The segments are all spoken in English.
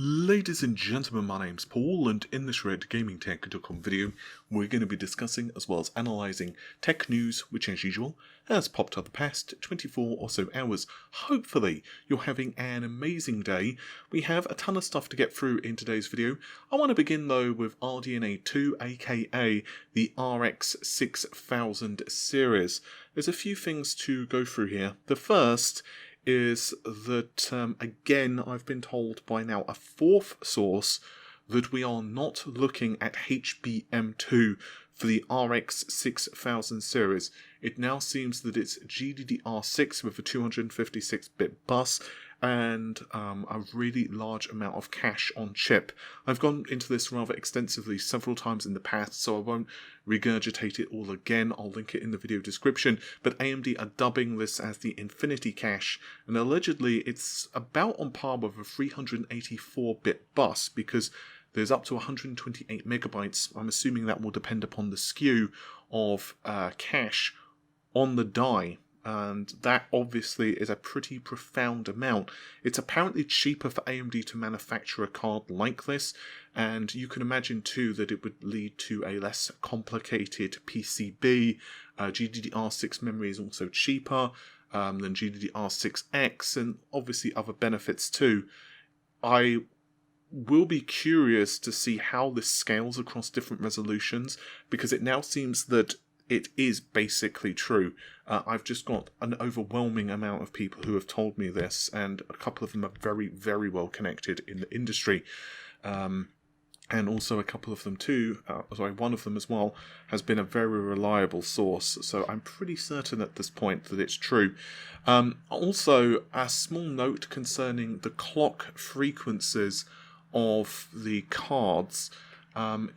Ladies and gentlemen, my name's Paul, and in this RedGamingTech.com video, we're going to be discussing as well as analysing tech news, which as usual, has popped up the past 24 or so hours. Hopefully, you're having an amazing day. We have a ton of stuff to get through in today's video. I want to begin though with RDNA 2, aka the RX 6000 series. There's a few things to go through here. The first is that, again, I've been told by now a fourth source that we are not looking at HBM2 for the RX 6000 series. It now seems that it's GDDR6 with a 256-bit bus and a really large amount of cache on chip. I've gone into this rather extensively several times in the past, so I won't regurgitate it all again. I'll link it in the video description, but AMD are dubbing this as the Infinity Cache, and allegedly it's about on par with a 384-bit bus because there's up to 128 megabytes. I'm assuming that will depend upon the SKU of cache on the die. And that obviously is a pretty profound amount. It's apparently cheaper for AMD to manufacture a card like this, and you can imagine too that it would lead to a less complicated PCB. GDDR6 memory is also cheaper than GDDR6X, and obviously other benefits too. I will be curious to see how this scales across different resolutions, because it now seems that it is basically true. I've just got an overwhelming amount of people who have told me this, and a couple of them are very, very well connected in the industry. And also a couple of them too, one of them as well, has been a very reliable source. So I'm pretty certain at this point that it's true. Also, a small note concerning the clock frequencies of the cards.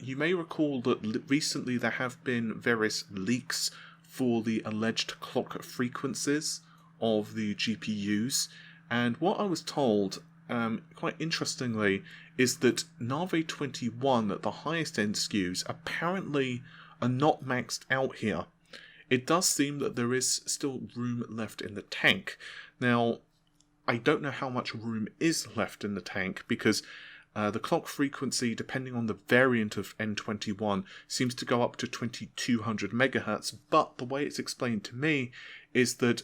You may recall that recently there have been various leaks for the alleged clock frequencies of the GPUs, and what I was told, quite interestingly, is that Navi 21, at the highest end SKUs, apparently are not maxed out here. It does seem that there is still room left in the tank. Now, I don't know how much room is left in the tank, because the clock frequency, depending on the variant of N21, seems to go up to 2200 MHz, but the way it's explained to me is that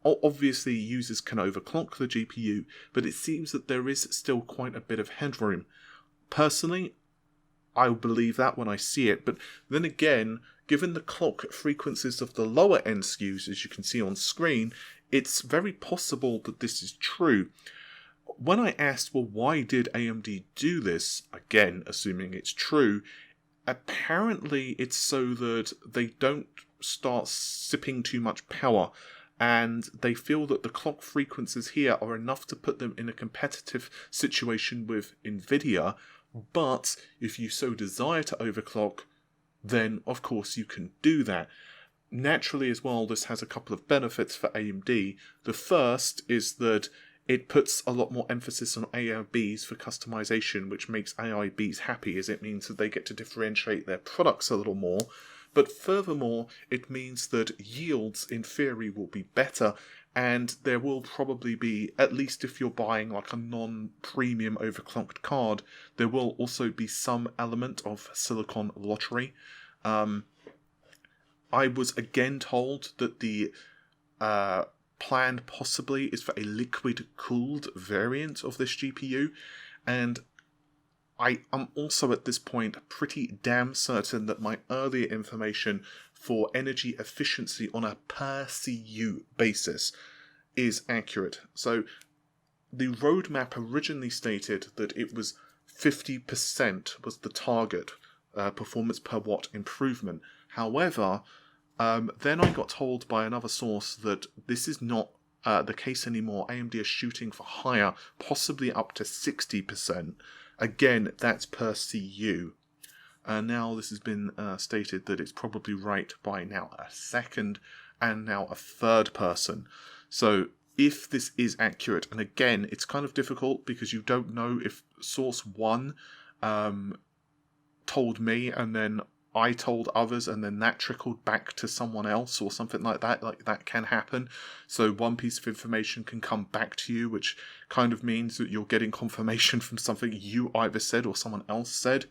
obviously users can overclock the GPU, but it seems that there is still quite a bit of headroom. Personally, I believe that when I see it, but then again, given the clock frequencies of the lower end SKUs, as you can see on screen, it's very possible that this is true. When I asked, well, why did AMD do this, again, assuming it's true, apparently it's so that they don't start sipping too much power, and they feel that the clock frequencies here are enough to put them in a competitive situation with Nvidia, but if you so desire to overclock, then of course you can do that. Naturally as well, this has a couple of benefits for AMD. The first is that it puts a lot more emphasis on AIBs for customization, which makes AIBs happy, as it means that they get to differentiate their products a little more. But furthermore, it means that yields, in theory, will be better, and there will probably be, at least if you're buying like a non-premium overclocked card, there will also be some element of silicon lottery. I was again told that the plan possibly is for a liquid-cooled variant of this GPU, and I am also at this point pretty damn certain that my earlier information for energy efficiency on a per CU basis is accurate. So the roadmap originally stated that it was 50% was the target performance per watt improvement. However, then I got told by another source that this is not the case anymore. AMD is shooting for higher, possibly up to 60%. Again, that's per CU. Now this has been stated that it's probably right by now a second and now a third person. So if this is accurate, and again, it's kind of difficult because you don't know if source 1 told me and then I told others and then that trickled back to someone else or something like that can happen. So one piece of information can come back to you, which kind of means that you're getting confirmation from something you either said or someone else said.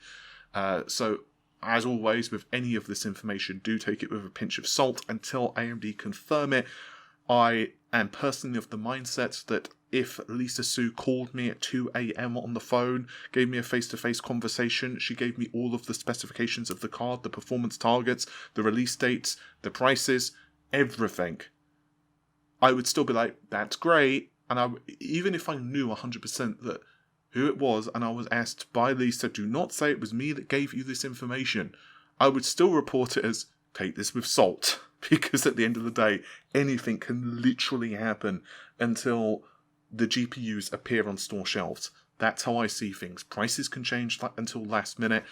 So as always, with any of this information, do take it with a pinch of salt until AMD confirm it. I am personally of the mindset that if Lisa Su called me at 2 a.m. on the phone, gave me a face-to-face conversation, she gave me all of the specifications of the card, the performance targets, the release dates, the prices, everything, I would still be like, that's great. And even if I knew 100% that who it was, and I was asked by Lisa, do not say it was me that gave you this information, I would still report it as, take this with salt. Because at the end of the day, anything can literally happen until the GPUs appear on store shelves. That's how I see things. Prices can change until last minute.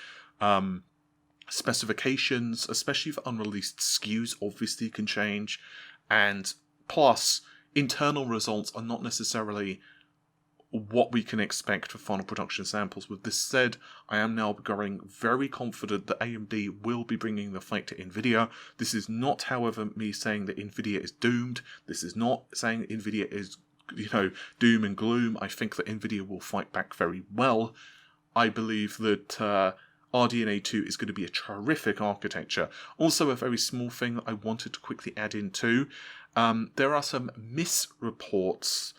Specifications, especially for unreleased SKUs, obviously can change. And plus, internal results are not necessarily what we can expect for final production samples. With this said, I am now growing very confident that AMD will be bringing the fight to Nvidia. This is not, however, me saying that Nvidia is doomed. This is not saying that Nvidia is, doom and gloom. I think that Nvidia will fight back very well. I believe that RDNA 2 is going to be a terrific architecture. Also, a very small thing that I wanted to quickly add in too. There are some misreports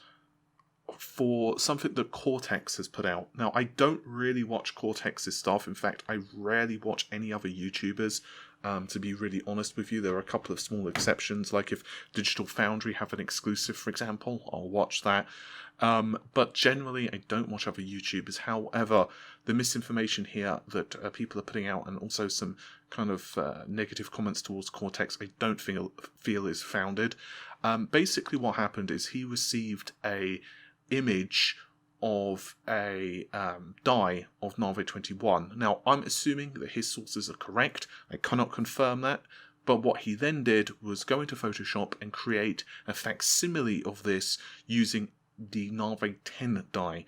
for something that Cortex has put out. Now, I don't really watch Cortex's stuff. In fact, I rarely watch any other YouTubers, to be really honest with you. There are a couple of small exceptions, like if Digital Foundry have an exclusive, for example, I'll watch that. But generally, I don't watch other YouTubers. However, the misinformation here that people are putting out, and also some kind of negative comments towards Cortex, I don't feel is founded. Basically, what happened is he received a image of a die of Navi 21. Now, I'm assuming that his sources are correct. I cannot confirm that. But what he then did was go into Photoshop and create a facsimile of this using the Navi 10 die.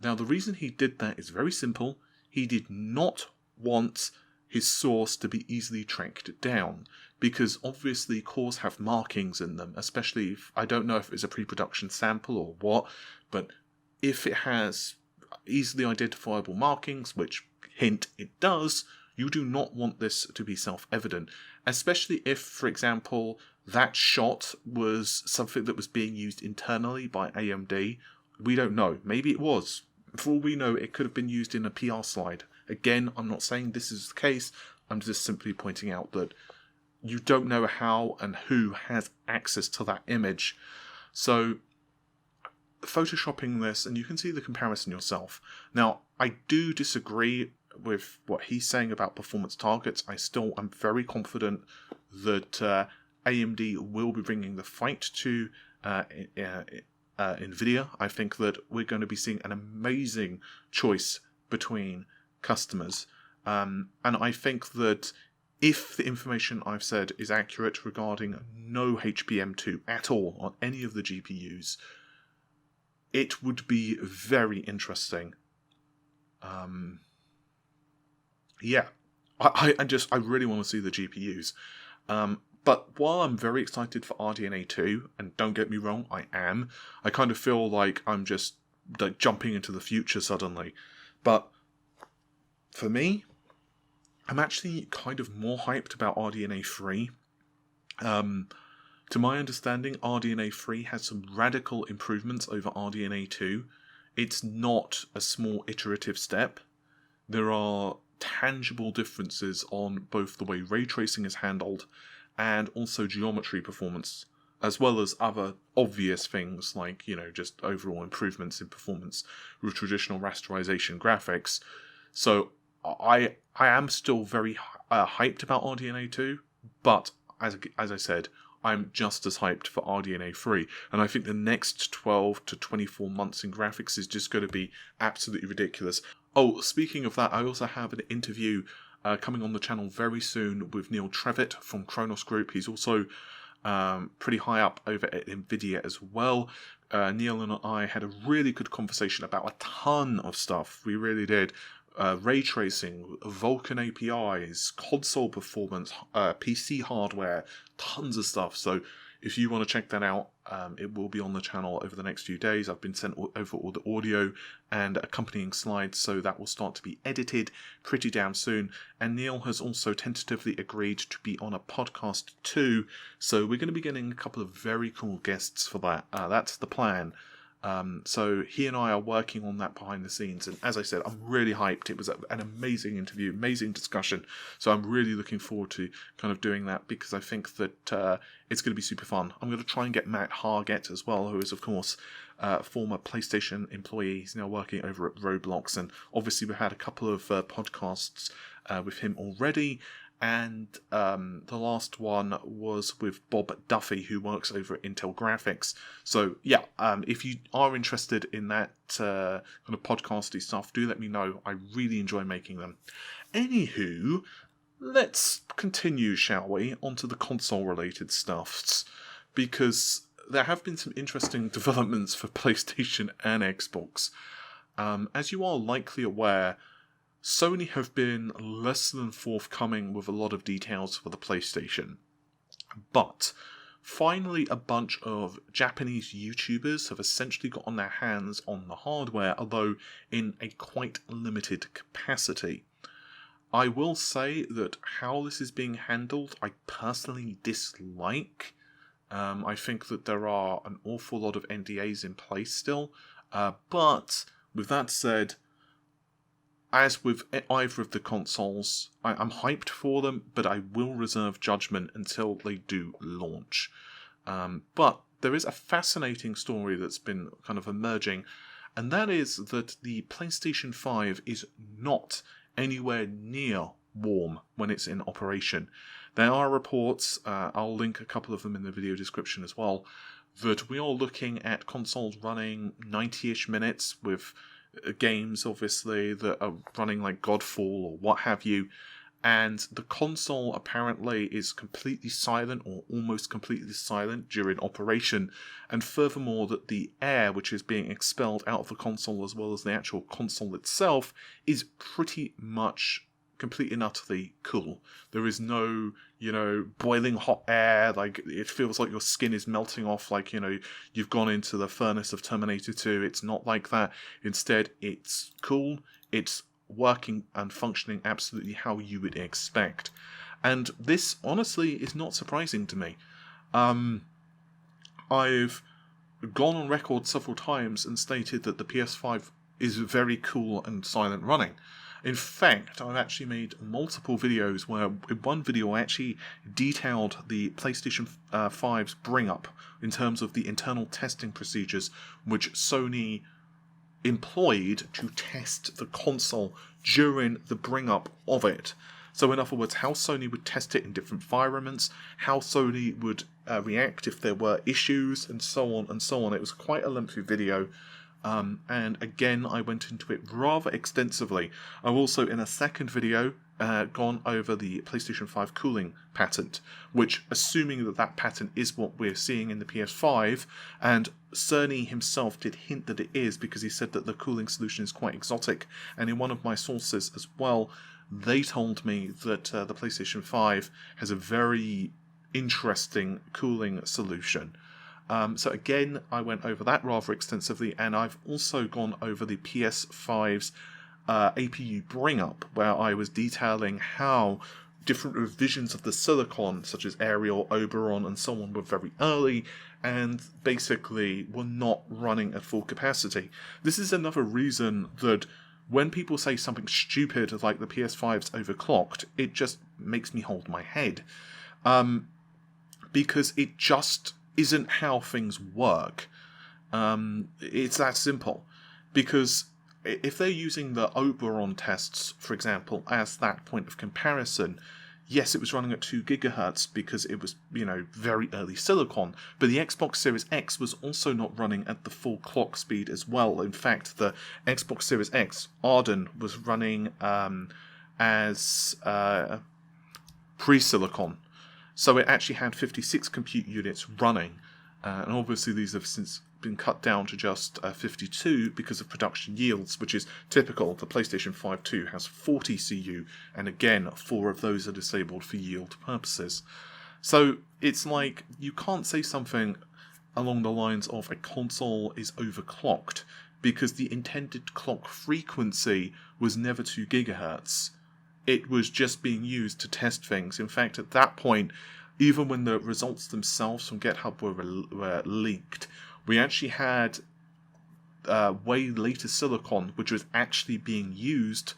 Now, the reason he did that is very simple. He did not want his source to be easily tracked down, because obviously cores have markings in them, especially if, I don't know if it's a pre-production sample or what, but if it has easily identifiable markings, which, hint, it does, you do not want this to be self-evident, especially if, for example, that shot was something that was being used internally by AMD. We don't know. Maybe it was. For all we know, it could have been used in a PR slide. Again, I'm not saying this is the case. I'm just simply pointing out that you don't know how and who has access to that image. So, photoshopping this, and you can see the comparison yourself. Now, I do disagree with what he's saying about performance targets. I'm very confident that AMD will be bringing the fight to Nvidia. I think that we're going to be seeing an amazing choice between customers. And I think that if the information I've said is accurate regarding no HBM2 at all on any of the GPUs, it would be very interesting. Yeah, I really want to see the GPUs. But while I'm very excited for RDNA 2, and don't get me wrong, I kind of feel like I'm just like jumping into the future suddenly. But for me, I'm actually kind of more hyped about RDNA 3. To my understanding, RDNA 3 has some radical improvements over RDNA 2. It's not a small iterative step. There are tangible differences on both the way ray tracing is handled and also geometry performance, as well as other obvious things like, just overall improvements in performance with traditional rasterization graphics. So I am still very hyped about RDNA 2, but as I said, I'm just as hyped for RDNA 3, and I think the next 12 to 24 months in graphics is just going to be absolutely ridiculous. Oh, speaking of that, I also have an interview coming on the channel very soon with Neil Trevitt from Kronos Group. He's also pretty high up over at Nvidia as well. Neil and I had a really good conversation about a ton of stuff. We really did. ray tracing, Vulkan APIs, console performance, PC hardware, tons of stuff. So if you want to check that out, it will be on the channel over the next few days. I've been sent over all the audio and accompanying slides, so that will start to be edited pretty damn soon. And Neil has also tentatively agreed to be on a podcast too, so we're going to be getting a couple of very cool guests for that. That's the plan. So he and I are working on that behind the scenes, and as I said, I'm really hyped. It was an amazing interview, amazing discussion, so I'm really looking forward to kind of doing that, because I think that it's going to be super fun. I'm going to try and get Matt Hargett as well, who is of course a former PlayStation employee. He's now working over at Roblox, and obviously we've had a couple of podcasts with him already. And the last one was with Bob Duffy, who works over at Intel Graphics. So yeah, if you are interested in that kind of podcasty stuff, do let me know. I really enjoy making them. Anywho, let's continue, shall we, onto the console-related stuffs, because there have been some interesting developments for PlayStation and Xbox. As you are likely aware, Sony have been less than forthcoming with a lot of details for the PlayStation, but finally a bunch of Japanese YouTubers have essentially gotten their hands on the hardware, although in a quite limited capacity. I will say that how this is being handled, I personally dislike. I think that there are an awful lot of NDAs in place still, but with that said, as with either of the consoles, I'm hyped for them, but I will reserve judgment until they do launch. But there is a fascinating story that's been kind of emerging, and that is that the PlayStation 5 is not anywhere near warm when it's in operation. There are reports, I'll link a couple of them in the video description as well, that we are looking at consoles running 90-ish minutes with games, obviously, that are running like Godfall or what have you, and the console apparently is completely silent or almost completely silent during operation, and furthermore that the air which is being expelled out of the console as well as the actual console itself is pretty much completely and utterly cool. There is no, boiling hot air, like it feels like your skin is melting off, like, you've gone into the furnace of Terminator 2. It's not like that. Instead, it's cool, it's working and functioning absolutely how you would expect. And this, honestly, is not surprising to me. I've gone on record several times and stated that the PS5 is very cool and silent running. In fact, I've actually made multiple videos where in one video I actually detailed the PlayStation 5's bring-up in terms of the internal testing procedures which Sony employed to test the console during the bring-up of it. So in other words, how Sony would test it in different environments, how Sony would react if there were issues, and so on and so on. It was quite a lengthy video. And again, I went into it rather extensively. I've also, in a second video, gone over the PlayStation 5 cooling patent, which, assuming that that patent is what we're seeing in the PS5, and Cerny himself did hint that it is, because he said that the cooling solution is quite exotic, and in one of my sources as well, they told me that the PlayStation 5 has a very interesting cooling solution. So again, I went over that rather extensively, and I've also gone over the PS5's APU bring-up, where I was detailing how different revisions of the silicon, such as Ariel, Oberon, and so on, were very early, and basically were not running at full capacity. This is another reason that when people say something stupid like the PS5's overclocked, it just makes me hold my head. Because it just isn't how things work. It's that simple. Because if they're using the Oberon tests, for example, as that point of comparison, yes, it was running at 2 GHz because it was, very early silicon, but the Xbox Series X was also not running at the full clock speed as well. In fact, the Xbox Series X, Arden, was running as pre-silicon. So it actually had 56 compute units running, and obviously these have since been cut down to just 52 because of production yields, which is typical. The PlayStation 5 2 has 40 CU, and again, 4 of those are disabled for yield purposes. So it's like, you can't say something along the lines of a console is overclocked, because the intended clock frequency was never 2 GHz. It was just being used to test things. In fact, at that point, even when the results themselves from GitHub were leaked, we actually had way later silicon, which was actually being used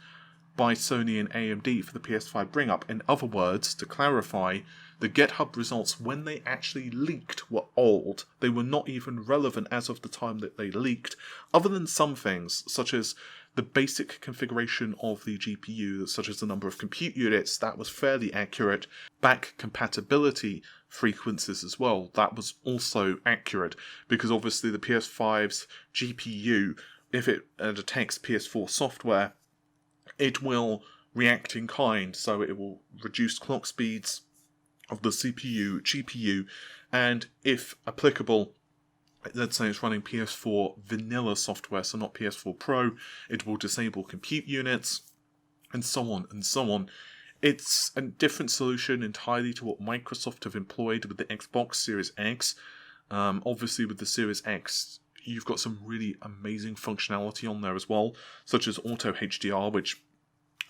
by Sony and AMD for the PS5 bring-up. In other words, to clarify, the GitHub results, when they actually leaked, were old. They were not even relevant as of the time that they leaked, other than some things, such as the basic configuration of the GPU, such as the number of compute units. That was fairly accurate. Back compatibility frequencies as well, that was also accurate, because obviously the PS5's GPU, if it detects PS4 software, it will react in kind, so it will reduce clock speeds of the CPU, GPU, and if applicable, let's say it's running PS4 vanilla software, so not PS4 Pro, it will disable compute units, and so on and so on. It's a different solution entirely to what Microsoft have employed with the Xbox Series X. Obviously with the Series X, you've got some really amazing functionality on there as well, such as Auto HDR, which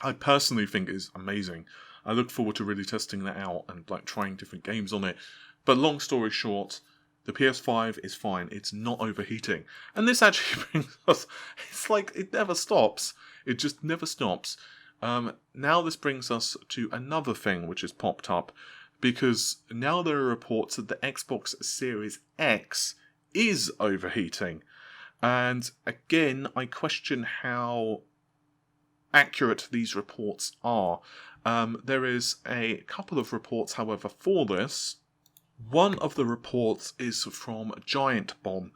I personally think is amazing. I look forward to really testing that out and like trying different games on it. But long story short, the PS5 is fine. It's not overheating. And this actually brings us, it's like it never stops. It just never stops. Now this brings us to another thing which has popped up, because now there are reports that the Xbox Series X is overheating. And again, I question how accurate these reports are. There is a couple of reports, however, for this. One of the reports is from Giant Bomb,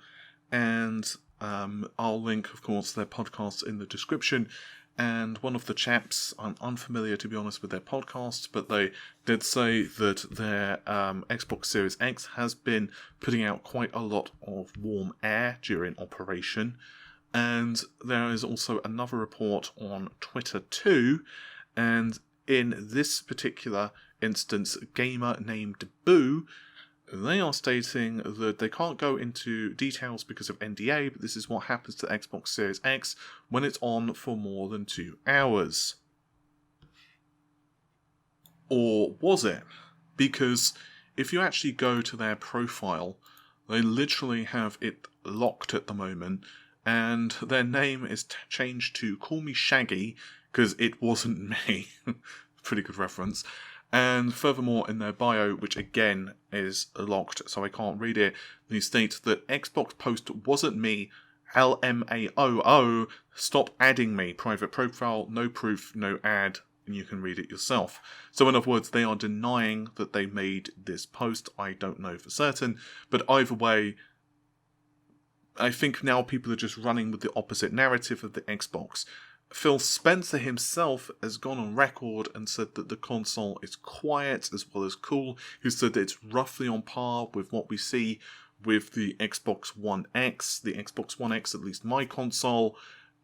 and I'll link, of course, their podcast in the description. And one of the chaps, I'm unfamiliar to be honest with their podcast, but they did say that their Xbox Series X has been putting out quite a lot of warm air during operation. And there is also another report on Twitter too, and in this particular instance, a gamer named Boo, they are stating that they can't go into details because of NDA, but this is what happens to Xbox Series X when it's on for more than 2 hours. Or was it? Because if you actually go to their profile, they literally have it locked at the moment, and their name is changed to Call Me Shaggy, because it wasn't me. Pretty good reference. And furthermore, in their bio, which again is locked, so I can't read it, they state that Xbox post wasn't me, LMAOO, stop adding me, private profile, no proof, no ad, and you can read it yourself. So in other words, they are denying that they made this post. I don't know for certain, but either way, I think now people are just running with the opposite narrative of the Xbox. Phil Spencer himself has gone on record and said that the console is quiet as well as cool. He said that it's roughly on par with what we see with the Xbox One X. The Xbox One X, at least my console,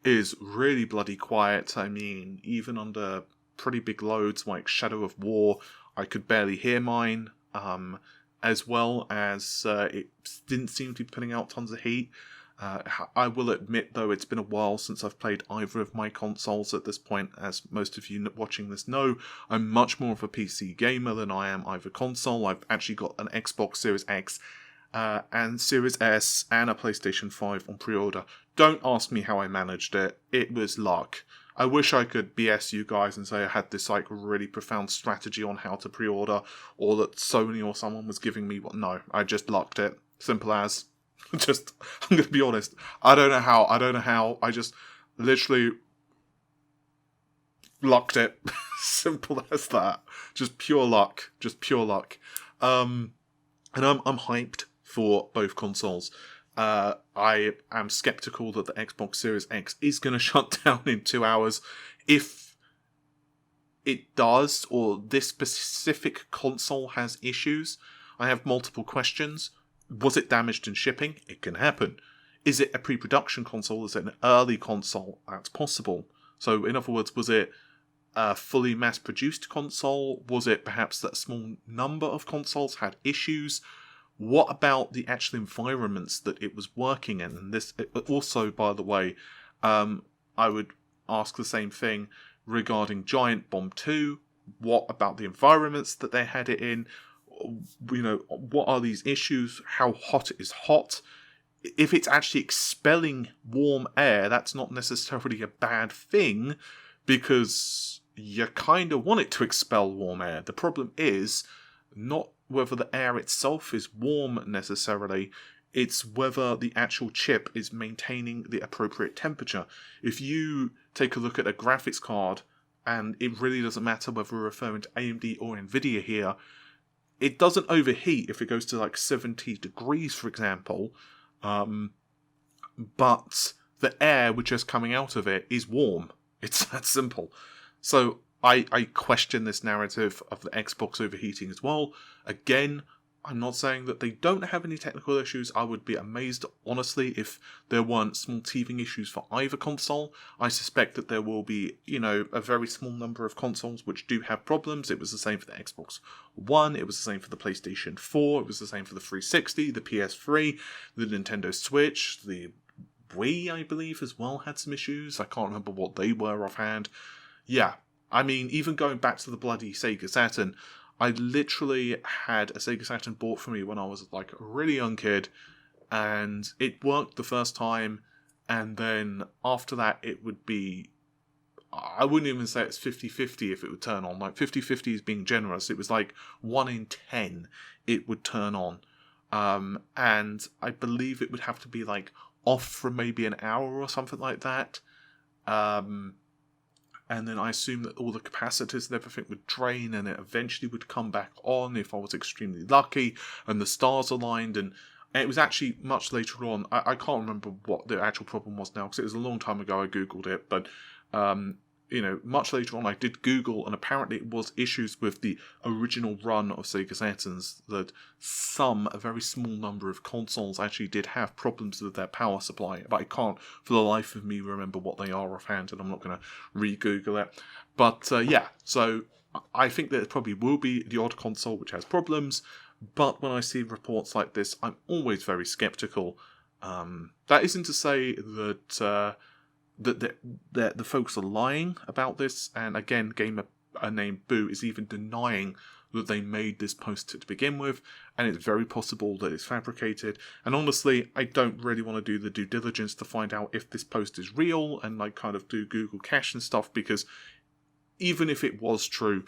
is really bloody quiet. I mean, even under pretty big loads like Shadow of War, I could barely hear mine. As well as it didn't seem to be putting out tons of heat. I will admit, though, it's been a while since I've played either of my consoles at this point. As most of you watching this know, I'm much more of a PC gamer than I am either console. I've actually got an Xbox Series X and Series S and a PlayStation 5 on pre-order. Don't ask me how I managed it. It was luck. I wish I could BS you guys and say I had this like really profound strategy on how to pre-order, or that Sony or someone was giving me what. No, I just lucked it. Simple as. I'm going to be honest. I don't know how. I just literally lucked it. Simple as that. Just pure luck. And I'm hyped for both consoles. I am skeptical that the Xbox Series X is going to shut down in 2 hours. If it does, or this specific console has issues, I have multiple questions. Was it damaged in shipping? It can happen. is it a pre-production console? Is it an early console? That's possible. So in other words, was it a fully mass-produced console? Was it perhaps that a small number of consoles had issues? What about the actual environments that it was working in? And this also, by the way, I would ask the same thing regarding Giant Bomb 2. What about the environments that they had it in? What are these issues? How hot is hot? If it's actually expelling warm air, that's not necessarily a bad thing, because you kind of want it to expel warm air. The problem is not whether the air itself is warm necessarily, it's whether the actual chip is maintaining the appropriate temperature. If you take a look at a graphics card, and it really doesn't matter whether we're referring to AMD or Nvidia here, it doesn't overheat if it goes to like 70 degrees, for example, but the air which is coming out of it is warm. It's that simple. So I question this narrative of the Xbox overheating as well. Again, I'm not saying that they don't have any technical issues. I would be amazed, honestly, if there weren't small teething issues for either console. I suspect that there will be, a very small number of consoles which do have problems. It was the same for the Xbox One, it was the same for the PlayStation 4, it was the same for the 360, the PS3, the Nintendo Switch, the Wii, I believe, as well had some issues. I can't remember what they were offhand. Yeah, I mean, even going back to the bloody Sega Saturn, I literally had a Sega Saturn bought for me when I was like a really young kid, and it worked the first time, and then after that it would be, I wouldn't even say it's 50-50 if it would turn on. Like 50-50 is being generous. It was like 1 in 10 it would turn on. And I believe it would have to be like off for maybe an hour or something like that. And then I assume that all the capacitors and everything would drain, and it eventually would come back on if I was extremely lucky and the stars aligned. And it was actually much later on. I can't remember what the actual problem was now, because it was a long time ago I googled it. But much later on I did Google, and apparently it was issues with the original run of Sega Saturns, that a very small number of consoles actually did have problems with their power supply, but I can't for the life of me remember what they are offhand, and I'm not going to re-Google it. But so I think that it probably will be the odd console which has problems, but when I see reports like this, I'm always very skeptical. That isn't to say that the folks are lying about this, and again, gamer named Boo is even denying that they made this post to begin with, and it's very possible that it's fabricated. And honestly, I don't really want to do the due diligence to find out if this post is real and like kind of do Google cache and stuff, because even if it was true,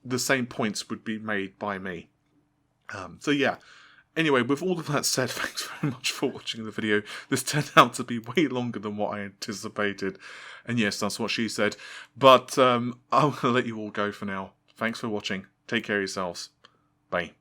the same points would be made by me. Anyway, with all of that said, thanks very much for watching the video. This turned out to be way longer than what I anticipated. And yes, that's what she said. But I'm going to let you all go for now. Thanks for watching. Take care of yourselves. Bye.